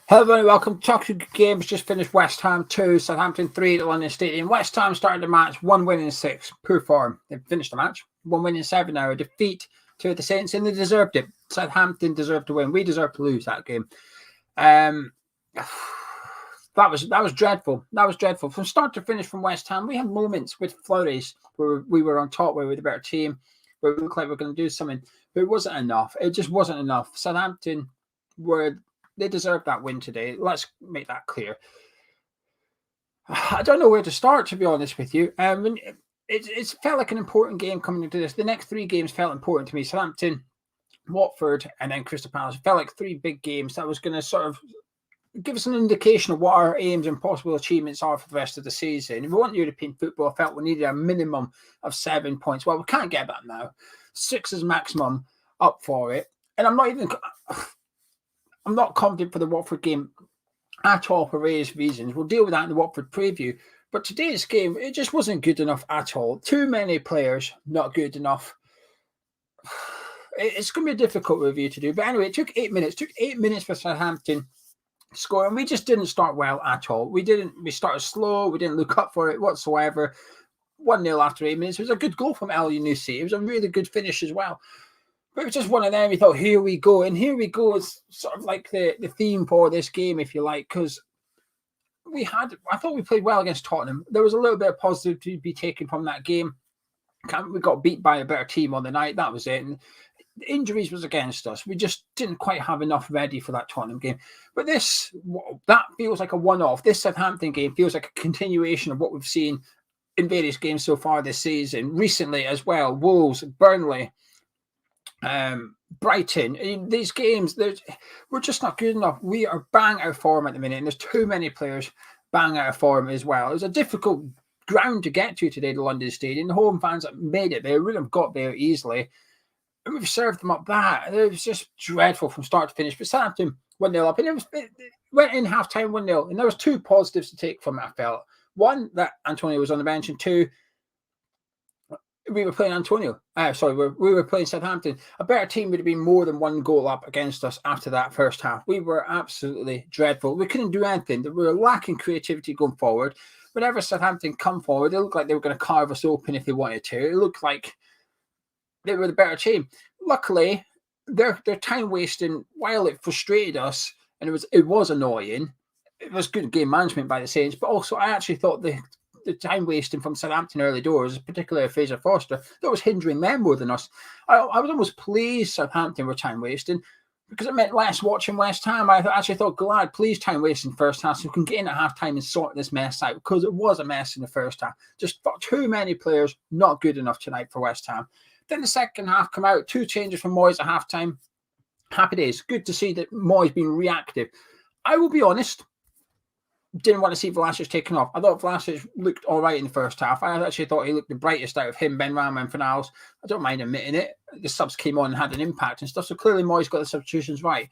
Hello everyone, welcome to Talking Games. Just finished West Ham 2, Southampton 3 at the London Stadium. West Ham started the match, 1 win in 6. Poor form. They finished the match, 1 win in 7 now. A defeat to the Saints, and they deserved it. Southampton deserved to win. We deserved to lose that game. That was dreadful. That was dreadful. From start to finish from West Ham, we had moments with flurries where we were on top, where we were the better team, where we looked like we were going to do something. But it wasn't enough. It just wasn't enough. Southampton they deserved that win today. Let's make that clear. I don't know where to start, to be honest with you. It felt like an important game coming into this. The next 3 games felt important to me. Southampton, Watford, and then Crystal Palace. It felt like 3 big games that was going to sort of give us an indication of what our aims and possible achievements are for the rest of the season. If we want European football, I felt we needed a minimum of 7 points. Well, we can't get that now. 6 is maximum up for it. And I'm not confident for the Watford game at all for various reasons. We'll deal with that in the Watford preview. But today's game, it just wasn't good enough at all. Too many players not good enough. It's going to be a difficult review to do. But anyway, it took 8 minutes. It took 8 minutes for Southampton to score. And we just didn't start well at all. We started slow. We didn't look up for it whatsoever. 1-0 after 8 minutes. It was a good goal from El Yunusi. It was a really good finish as well. But it was just one of them. We thought, here we go. And here we go is sort of like the theme for this game, if you like, because I thought we played well against Tottenham. There was a little bit of positive to be taken from that game. We got beat by a better team on the night. That was it. And the injuries was against us. We just didn't quite have enough ready for that Tottenham game. But that feels like a one-off. This Southampton game feels like a continuation of what we've seen in various games so far this season. Recently as well, Wolves, Burnley, Brighton. In these games, we're just not good enough. We are bang out of form at the minute, and there's too many players bang out of form as well. It was a difficult ground to get to today, the London Stadium. The home fans that made it there wouldn't have got there easily, and we've served them up that. It was just dreadful from start to finish. But Southampton 1-0 up, and it went in half time 1-0, and there was 2 positives to take from it. I felt one, that Antonio was on the bench, and 2, we were playing we were playing Southampton. A better team would have been more than 1 goal up against us after that first half. We were absolutely dreadful. We couldn't do anything. We were lacking creativity going forward. Whenever Southampton come forward, it looked like they were going to carve us open if they wanted to. It looked like they were the better team. Luckily, their time wasting, while it frustrated us, and it was annoying, it was good game management by the Saints, but also I actually thought the time wasting from Southampton early doors, particularly Fraser Forster, that was hindering them more than us. I was almost pleased Southampton were time wasting because it meant less watching West Ham. I actually thought, glad, please time wasting first half so we can get in at half time and sort this mess out, because it was a mess in the first half. Just too many players not good enough tonight for West Ham. Then the second half come out, 2 changes from Moyes at half time. Happy days. Good to see that Moyes being reactive. I will be honest, didn't want to see Vlasic taken off. I thought Vlasic looked all right in the first half. I actually thought he looked the brightest out of him, Benrahma and Fornals. I don't mind admitting it. The subs came on and had an impact and stuff, so clearly Moyes got the substitutions right.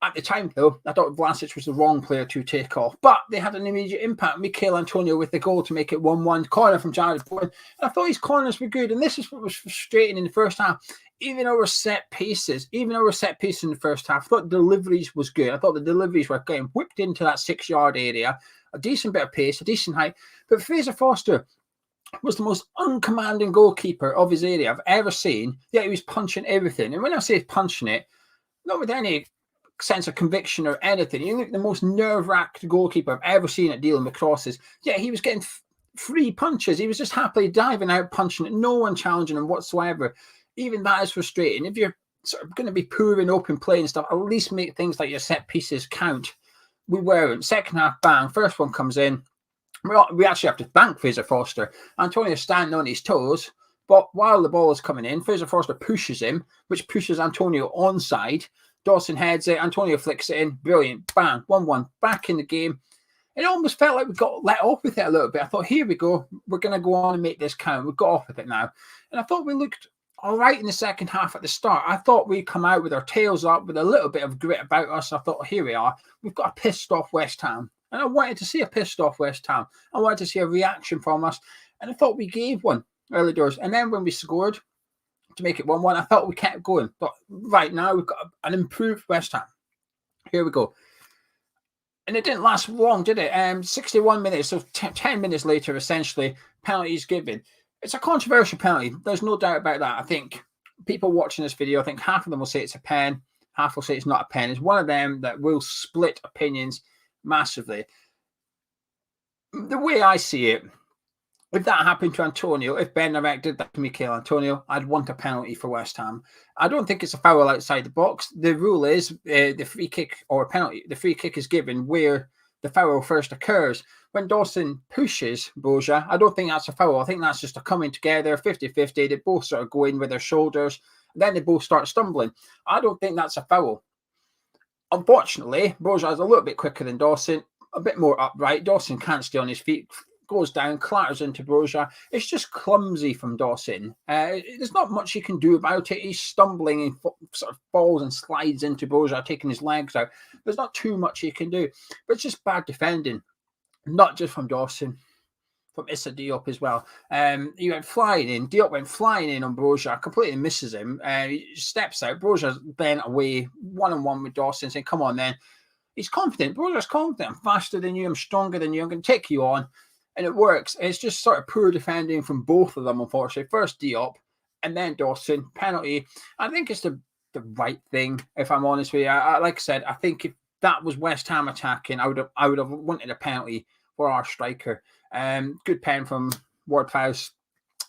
At the time, though, I thought Vlasic was the wrong player to take off. But they had an immediate impact. Mikel Antonio with the goal to make it 1-1. Corner from Jared Bowen. And I thought his corners were good. And this is what was frustrating in the first half. Even our set pieces in the first half, I thought deliveries was good. I thought the deliveries were getting whipped into that 6-yard area. A decent bit of pace, a decent height. But Fraser Forster was the most uncommanding goalkeeper of his area I've ever seen. Yet he was punching everything. And when I say punching it, not with any sense of conviction or anything. He looked the most nerve-wracked goalkeeper I've ever seen at dealing with crosses. Yet he was getting free punches. He was just happily diving out, punching it. No one challenging him whatsoever. Even that is frustrating. If you're sort of going to be poor in open play and stuff, at least make things like your set pieces count. We weren't. Second half, bang. First one comes in. We actually have to thank Fraser Forster. Antonio's standing on his toes, but while the ball is coming in, Fraser Forster pushes him, which pushes Antonio onside. Dawson heads it. Antonio flicks it in. Brilliant. Bang. 1-1. Back in the game. It almost felt like we got let off with it a little bit. I thought, here we go. We're going to go on and make this count. We got off with it now. And I thought we looked all right in the second half at the start. I thought we'd come out with our tails up, with a little bit of grit about us. I thought, here we are. We've got a pissed off West Ham. And I wanted to see a pissed off West Ham. I wanted to see a reaction from us. And I thought we gave one early doors. And then when we scored to make it 1-1, I thought we kept going. But right now, we've got an improved West Ham. Here we go. And it didn't last long, did it? 61 minutes, so 10 minutes later, essentially, penalties given. It's a controversial penalty. There's no doubt about that. I think people watching this video, I think half of them will say it's a pen, half will say it's not a pen. It's one of them that will split opinions massively. The way I see it, if that happened to Antonio, if Benarek did that to Mikel Antonio, I'd want a penalty for West Ham. I don't think it's a foul outside the box. The rule is the free kick or penalty. The free kick is given where the foul first occurs. When Dawson pushes Broja, I don't think that's a foul. I think that's just a coming together, 50-50. They both sort of go in with their shoulders. Then they both start stumbling. I don't think that's a foul. Unfortunately, Broja is a little bit quicker than Dawson, a bit more upright. Dawson can't stay on his feet. Goes down, clatters into Broja. It's just clumsy from Dawson. There's not much he can do about it. He's stumbling and sort of falls and slides into Broja, taking his legs out. There's not too much he can do. But it's just bad defending, not just from Dawson, from Issa Diop as well. He went flying in. Diop went flying in on Broja, completely misses him. He steps out. Broja's bent away, one-on-one with Dawson, saying, come on then. He's confident. Broja's confident. I'm faster than you. I'm stronger than you. I'm going to take you on. And it works. It's just sort of poor defending from both of them, unfortunately. First Diop and then Dawson. Penalty. I think it's the right thing, if I'm honest with you. Like I said, I think if that was West Ham attacking, I would have wanted a penalty for our striker. Good pen from Ward-Prowse.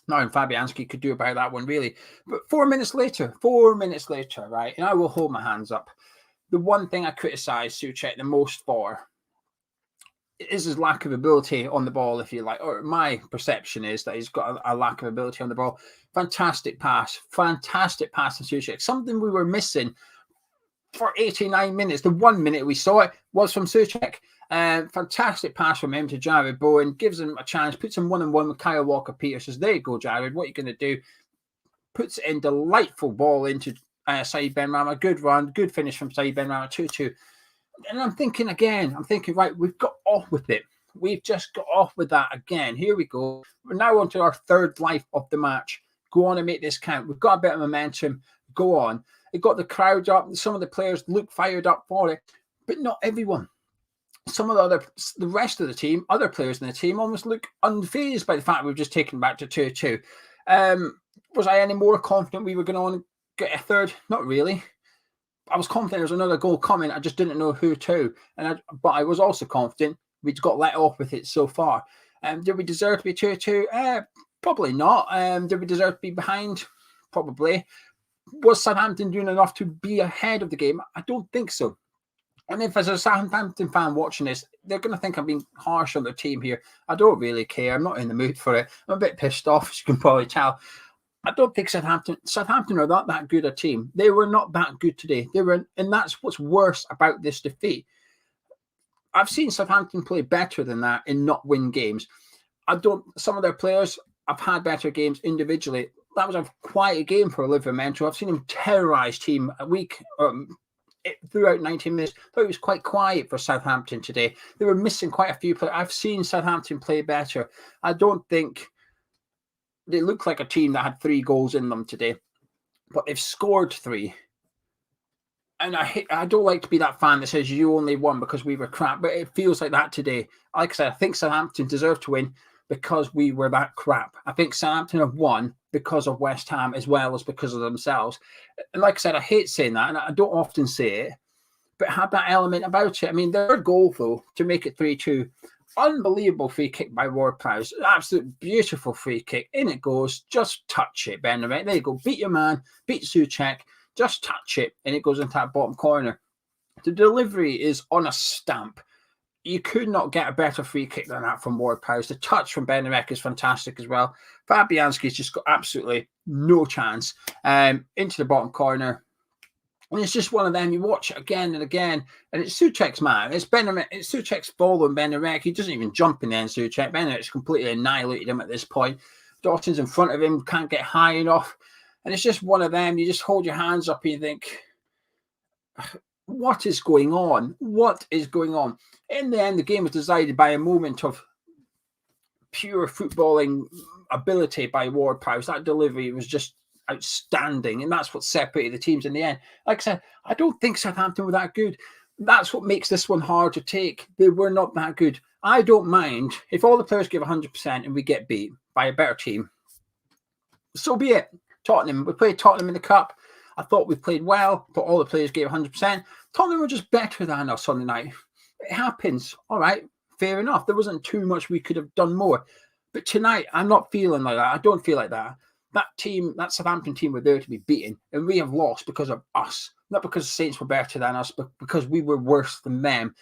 Nothing Fabianski could do about that one, really. But 4 minutes later, right, and I will hold my hands up. The one thing I criticise Souček the most for is his lack of ability on the ball, if you like, or my perception is that he's got a lack of ability on the ball. Fantastic pass from Souček. Something we were missing for 89 minutes. The 1 minute we saw it was from Souček. Fantastic pass from him to Jared Bowen, gives him a chance, puts him one-on-one with Kyle Walker-Peters. Says, there you go, Jared, what are you going to do? Puts it in, delightful ball into Saeed Benrahma. Good run, good finish from Saeed Benrahma, 2-2. And I'm thinking, right, we've got off with it. We've just got off with that again. Here we go. We're now on to our third life of the match. Go on and make this count. We've got a bit of momentum. Go on. It got the crowd up. Some of the players look fired up for it, but not everyone. Some of the rest of the team, other players in the team, almost look unfazed by the fact we've just taken back to 2-2. Was I any more confident we were going to on and get a third? Not really. I was confident there was another goal coming. I just didn't know who to. But I was also confident we'd got let off with it so far. Did we deserve to be 2-2? Probably not. Did we deserve to be behind? Probably. Was Southampton doing enough to be ahead of the game? I don't think so. And if as a Southampton fan watching this, they're going to think I'm being harsh on their team here. I don't really care. I'm not in the mood for it. I'm a bit pissed off, as you can probably tell. I don't think Southampton are not that good a team. They were not that good today. And that's what's worse about this defeat. I've seen Southampton play better than that and not win games. Some of their players have had better games individually. That was a quiet game for Livramento. I've seen him terrorise team a week throughout 90 minutes. I thought it was quite quiet for Southampton today. They were missing quite a few players. I've seen Southampton play better. I don't think they look like a team that had 3 goals in them today, but they've scored 3. And I don't like to be that fan that says you only won because we were crap, but it feels like that today. Like I said, I think Southampton deserved to win because we were that crap. I think Southampton have won because of West Ham as well as because of themselves. And like I said, I hate saying that, and I don't often say it, but it had that element about it. I mean, their goal, though, to make it 3-2, unbelievable free kick by Ward-Prowse. Absolute beautiful free kick. In it goes. Just touch it, Benrahma. There you go. Beat your man. Beat Souček. Just touch it. And it goes into that bottom corner. The delivery is on a stamp. You could not get a better free kick than that from Ward-Prowse. The touch from Benrahma is fantastic as well. Fabianski's just got absolutely no chance. Into the bottom corner. And it's just one of them. You watch it again and again, and it's Souček's man. It's Souček's following Benrahma. He doesn't even jump in the end, Souček. Benrahma's completely annihilated him at this point. Dawson's in front of him, can't get high enough. And it's just one of them. You just hold your hands up and you think, what is going on? What is going on? In the end, the game was decided by a moment of pure footballing ability by Ward-Prowse. That delivery was just outstanding, and that's what separated the teams in the end. Like I said, I don't think Southampton were that good. that's what makes this one hard to take. They were not that good. I don't mind if all the players give 100% and we get beat by a better team. So be it. Tottenham, we played Tottenham in the Cup. I thought we played well, but all the players gave 100%. Tottenham were just better than us on the night. It happens. All right, fair enough. There wasn't too much we could have done more. But tonight, I'm not feeling like that. I don't feel like that. That team, that Southampton team, were there to be beaten, and we have lost because of us. Not because the Saints were better than us, but because we were worse than them,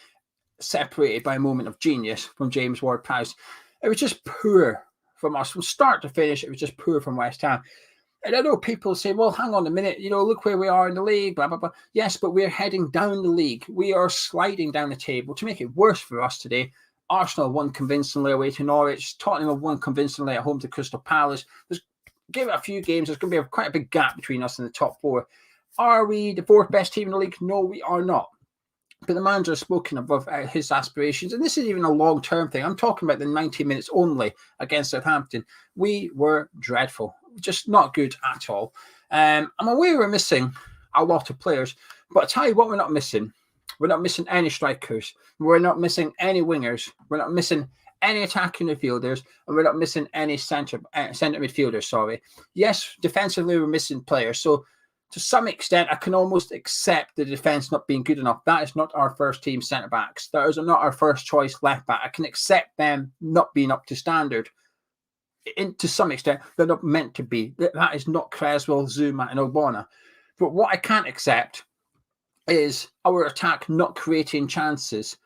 separated by a moment of genius from James Ward-Prowse. It was just poor from us. From start to finish, it was just poor from West Ham. And I know people say, well, hang on a minute, look where we are in the league, blah, blah, blah. Yes, but we're heading down the league. We are sliding down the table. To make it worse for us today, Arsenal won convincingly away to Norwich. Tottenham have won convincingly at home to Crystal Palace. Give it a few games, there's going to be quite a big gap between us and the top four. Are we the fourth best team in the league? No, we are not. But the manager has spoken above his aspirations, and this is even a long-term thing. I'm talking about the 90 minutes only against Southampton. We were dreadful, just not good at all. I'm aware we're missing a lot of players, but I'll tell you what we're not missing. We're not missing any strikers. We're not missing any wingers. We're not missing any attacking midfielders, and we're not missing any centre midfielders, Yes, defensively we're missing players. So to some extent, I can almost accept the defence not being good enough. That is not our first team centre-backs. That is not our first choice left-back. I can accept them not being up to standard. To some extent, they're not meant to be. That is not Creswell, Zuma and Ogbonna. But what I can't accept is our attack not creating chances.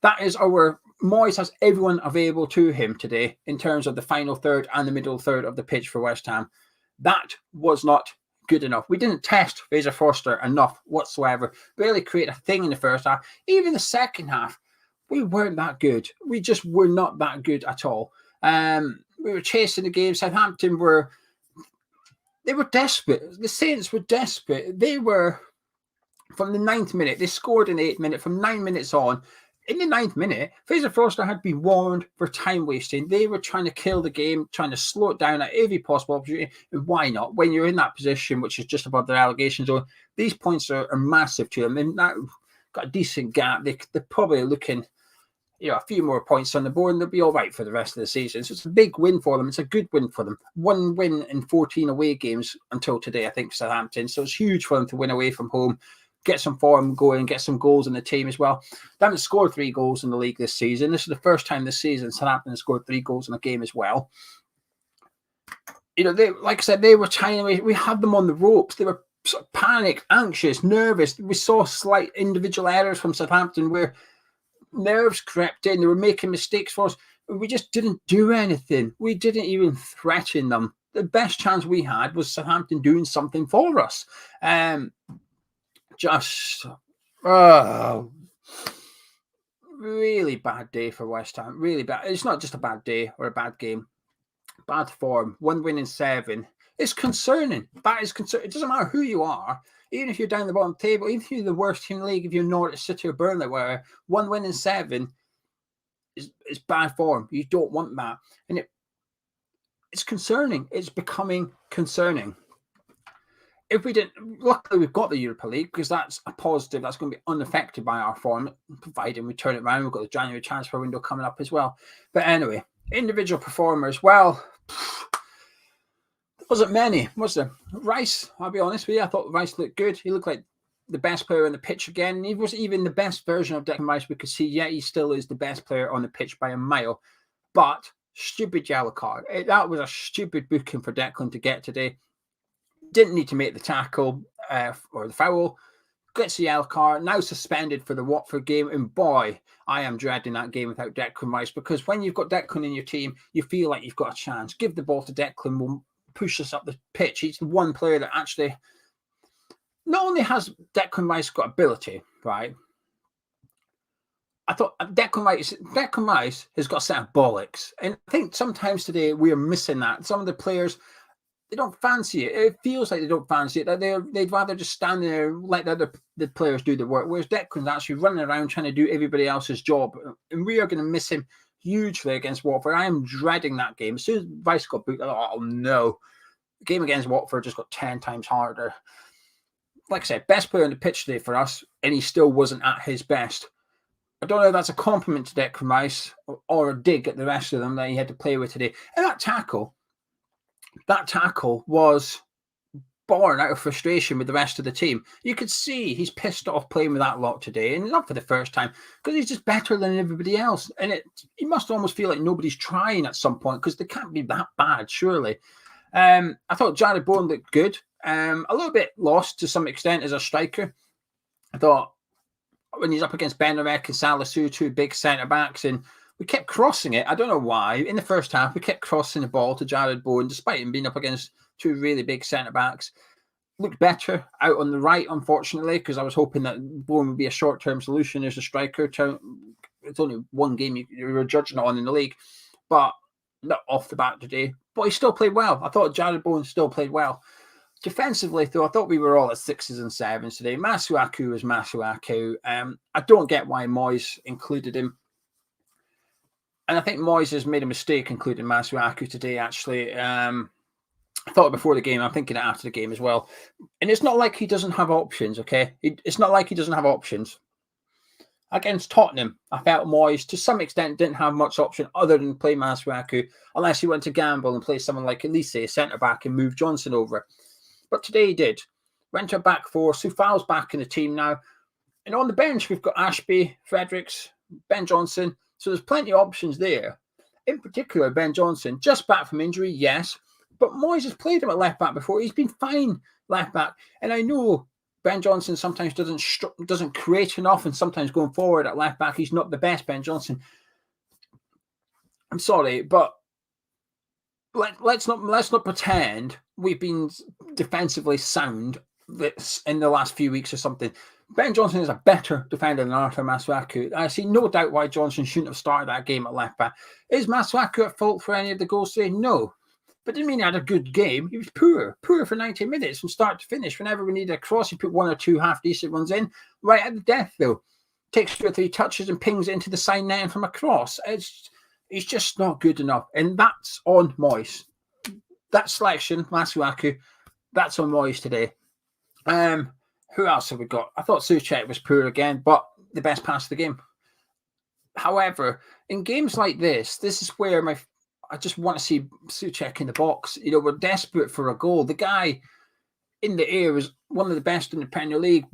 That is our... Moyes has everyone available to him today in terms of the final third and the middle third of the pitch for West Ham. That was not good enough. We didn't test Fraser Forster enough whatsoever. Barely create a thing in the first half. Even the second half, we weren't that good. We just were not that good at all. We were chasing the game. Southampton were desperate. The Saints were desperate. They were, from the 9th minute, they scored in the 8th minute. From 9 minutes on, in the 9th minute, Fraser Forster had been warned for time wasting. They were trying to kill the game, trying to slow it down at every possible opportunity. And why not? When you're in that position, which is just above their relegation zone, these points are massive to them. And that got a decent gap. They're probably looking, a few more points on the board, and they'll be all right for the rest of the season. So it's a big win for them. It's a good win for them. 1 win in 14 away games until today, I think, for Southampton. So it's huge for them to win away from home. Get some form going, get some goals in the team as well. They haven't scored 3 goals in the league this season. This is the first time this season Southampton has scored 3 goals in a game as well. Like I said, they were tiny. We had them on the ropes. They were sort of panicked, anxious, nervous. We saw slight individual errors from Southampton where nerves crept in. They were making mistakes for us. We just didn't do anything. We didn't even threaten them. The best chance we had was Southampton doing something for us. Really bad day for West Ham. Really bad. It's not just a bad day or a bad game. Bad form. 1 win in 7. It's concerning. That is concerning. It doesn't matter who you are. Even if you're down the bottom table, even if you're the worst team in the league, if you're Norwich City or Burnley, where 1 win in 7 is bad form. You don't want that. And it's concerning. It's becoming concerning. If we didn't, luckily we've got the Europa League because that's a positive. That's going to be unaffected by our form, providing we turn it around. We've got the January transfer window coming up as well. But anyway, individual performers. Well, there wasn't many, was there? Rice, I'll be honest with you, I thought Rice looked good. He looked like the best player on the pitch again. He was even the best version of Declan Rice we could see. Yeah, he still is the best player on the pitch by a mile. But stupid yellow card. That was a stupid booking for Declan to get today. Didn't need to make the tackle or the foul. Gets the yellow card. Now suspended for the Watford game. And boy, I am dreading that game without Declan Rice, because when you've got Declan in your team, you feel like you've got a chance. Give the ball to Declan. We'll push us up the pitch. He's the one player that actually not only has Declan Rice got ability, right? I thought Declan Rice has got a set of bollocks. And I think sometimes today we are missing that. Some of the players, they don't fancy it. It feels like they don't fancy it. That they'd rather just stand there and let the players do the work. Whereas Declan's actually running around trying to do everybody else's job. And we are going to miss him hugely against Watford. I am dreading that game. As soon as Rice got booked, I thought, oh no. The game against Watford just got 10 times harder. like I said, best player on the pitch today for us, and he still wasn't at his best. I don't know if that's a compliment to Declan Rice or a dig at the rest of them that he had to play with today. And that tackle was born out of frustration with the rest of the team. You could see he's pissed off playing with that lot today, and not for the first time, because he's just better than everybody else. And he must almost feel like nobody's trying at some point, because they can't be that bad, surely. I thought Jared Bowen looked good. A little bit lost to some extent as a striker. I thought when he's up against Benarek and Salisu, two big centre-backs, and we kept crossing it. I don't know why. In the first half, we kept crossing the ball to Jared Bowen, despite him being up against two really big centre-backs. Looked better out on the right, unfortunately, because I was hoping that Bowen would be a short-term solution as a striker. It's only one game you were judging on in the league, but not off the bat today. But he still played well. I thought Jared Bowen still played well. Defensively, though, I thought we were all at 6s and 7s today. Masuaku was Masuaku. I don't get why Moyes included him. And I think Moyes has made a mistake including Masuaku today, actually. I thought it before the game. I'm thinking it after the game as well. And it's not like he doesn't have options, okay? It's not like he doesn't have options. Against Tottenham, I felt Moyes, to some extent, didn't have much option other than play Masuaku, unless he went to gamble and play someone like Elise, a centre-back, and move Johnson over. But today he did. Went to a back four. Soufal's back in the team now. And on the bench, we've got Ashby, Fredericks, Ben Johnson. So there's plenty of options there. In particular, Ben Johnson, just back from injury, yes. But Moyes has played him at left back before. He's been fine left back. And I know Ben Johnson sometimes doesn't create enough, and sometimes going forward at left back, he's not the best Ben Johnson. I'm sorry, but let's not pretend we've been defensively sound in the last few weeks or something. Ben Johnson is a better defender than Arthur Masuaku. I see no doubt why Johnson shouldn't have started that game at left back. Is Masuaku at fault for any of the goals today? No. But didn't mean he had a good game. He was poor for 90 minutes from start to finish. Whenever we needed a cross, he put one or two half-decent ones in. Right at the death, though. Takes 2 or 3 touches and pings it into the side net from a cross. He's just not good enough. And that's on Moyes. That selection, Masuaku, that's on Moyes today. Who else have we got? I thought Soucek was poor again, but the best pass of the game. However, in games like this is where I just want to see Soucek in the box. You know, we're desperate for a goal. The guy in the air is one of the best in the Premier League,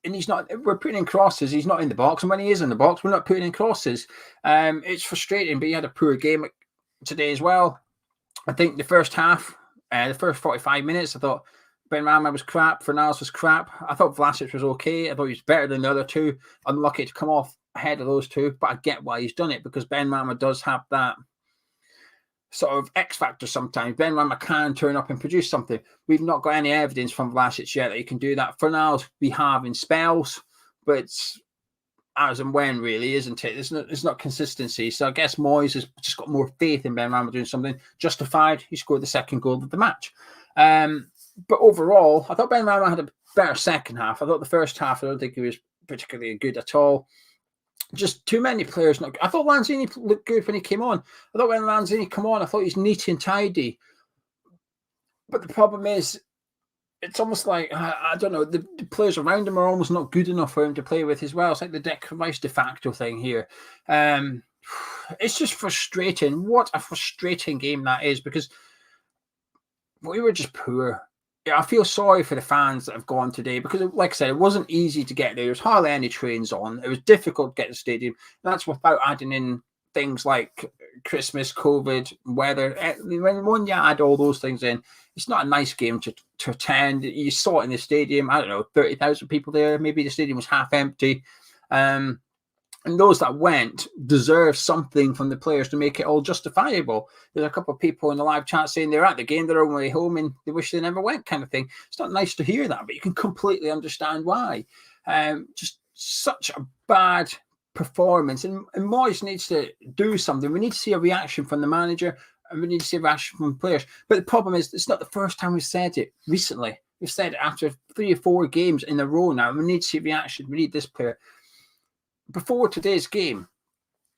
and he's not. We're putting in crosses. He's not in the box, and when he is in the box, we're not putting in crosses. It's frustrating, but he had a poor game today as well. I think the first half, the first 45 minutes, I thought Benrahma was crap. Fornals was crap. I thought Vlasic was okay. I thought he was better than the other two. Unlucky to come off ahead of those two, but I get why he's done it, because Benrahma does have that sort of X factor sometimes. Benrahma can turn up and produce something. We've not got any evidence from Vlasic yet that he can do that. Fornals we have in spells, but it's as and when, really, isn't it? It's not consistency. So I guess Moyes has just got more faith in Benrahma doing something. Justified. He scored the second goal of the match. But overall, I thought Benrahma had a better second half. I thought the first half, I don't think he was particularly good at all. Just too many players. I thought Lanzini looked good when he came on. I thought when Lanzini came on, I thought he's neat and tidy. But the problem is, it's almost like, I don't know, the players around him are almost not good enough for him to play with as well. It's like the Declan Rice de facto thing here. It's just frustrating. What a frustrating game that is, because we were just poor. I feel sorry for the fans that have gone today, because, like I said, it wasn't easy to get there. There was hardly any trains on. It was difficult to get to the stadium. That's without adding in things like Christmas, COVID, weather. When you add all those things in, it's not a nice game to attend. You saw it in the stadium. I don't know, 30,000 people there. Maybe the stadium was half empty. And those that went deserve something from the players to make it all justifiable. There's a couple of people in the live chat saying they're at the game, they're on their way home, and they wish they never went, kind of thing. It's not nice to hear that, but you can completely understand why. Just such a bad performance. And Moyes needs to do something. We need to see a reaction from the manager, and we need to see a reaction from the players. But the problem is, it's not the first time we've said it recently. We've said it after 3 or 4 games in a row now. We need to see a reaction. We need this player. Before today's game,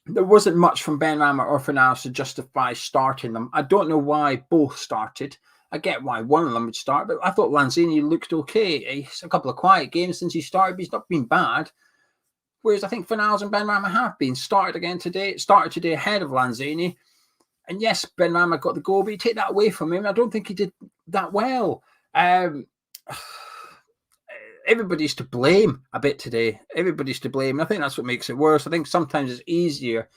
there wasn't much from Benrahma or Fornals to justify starting them. I don't know why both started. I get why one of them would start, but I thought Lanzini looked okay. He's a couple of quiet games since he started, but he's not been bad. Whereas I think Fornals and Benrahma have been started today ahead of Lanzini. And yes, Benrahma got the goal, but you take that away from him. I don't think he did that well. Everybody's to blame a bit today. Everybody's to blame. And I think that's what makes it worse. I think sometimes it's easier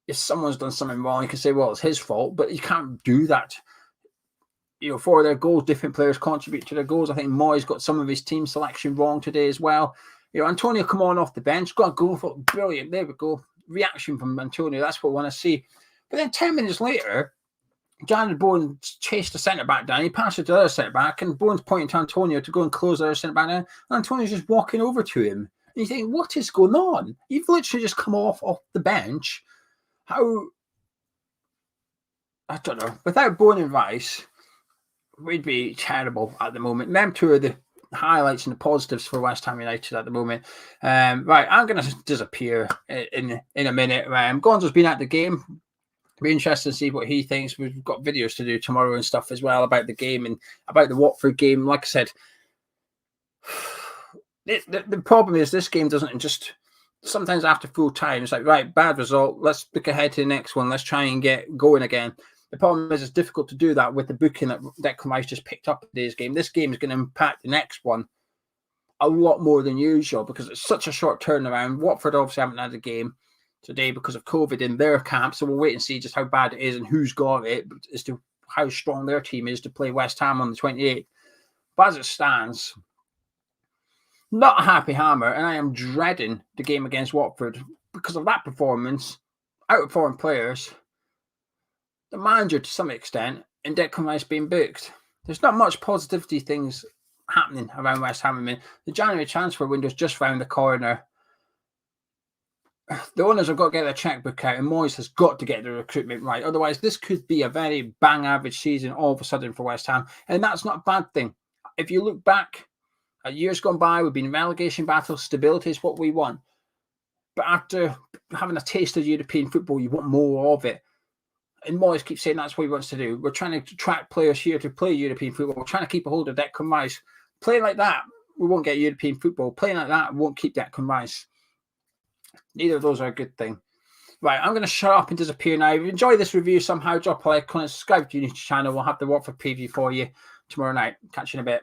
if someone's done something wrong. You can say, well, it's his fault, but you can't do that. For their goals, different players contribute to their goals. I think Moyes got some of his team selection wrong today as well. Antonio come on off the bench, got a goal, thought, brilliant. There we go. Reaction from Antonio. That's what we want to see. But then 10 minutes later, Jared Bowen chased the centre-back down. He passed it to the other centre-back, and Bowen's pointing to Antonio to go and close the other centre-back down. And Antonio's just walking over to him. And you think, what is going on? You've literally just come off the bench. How? I don't know. Without Bowen and Rice, we'd be terrible at the moment. Them two are the highlights and the positives for West Ham United at the moment. Right, I'm going to disappear in a minute. Gonzo's been at the game. Be interested to see what he thinks. We've got videos to do tomorrow and stuff as well about the game and about the Watford game. Like I said, the problem is this game doesn't just... Sometimes after full time, it's like, right, bad result. Let's look ahead to the next one. Let's try and get going again. The problem is it's difficult to do that with the booking that Declan Rice just picked up in today's game. This game is going to impact the next one a lot more than usual because it's such a short turnaround. Watford obviously haven't had a game today because of COVID in their camp, so we'll wait and see just how bad it is and who's got it as to how strong their team is to play West Ham on the 28th. But as it stands, not a happy hammer, and I am dreading the game against Watford because of that performance, out-of-form players, the manager to some extent, and Declan Rice being booked. There's not much positivity things happening around West Ham. The January transfer window's just round the corner. The owners have got to get their checkbook out, and Moyes has got to get the recruitment right. Otherwise, this could be a very bang average season all of a sudden for West Ham, and that's not a bad thing. If you look back at years gone by, we've been in relegation battles. Stability is what we want. But after having a taste of European football, you want more of it. And Moyes keeps saying that's what he wants to do. We're trying to attract players here to play European football. We're trying to keep a hold of Declan Rice. Playing like that, we won't get European football. Playing like that, we won't keep Declan Rice. Neither of those are a good thing. Right, I'm going to shut up and disappear now. If you enjoy this review somehow, drop a like, comment, subscribe to the YouTube channel. We'll have the Watford preview for you tomorrow night. Catch you in a bit.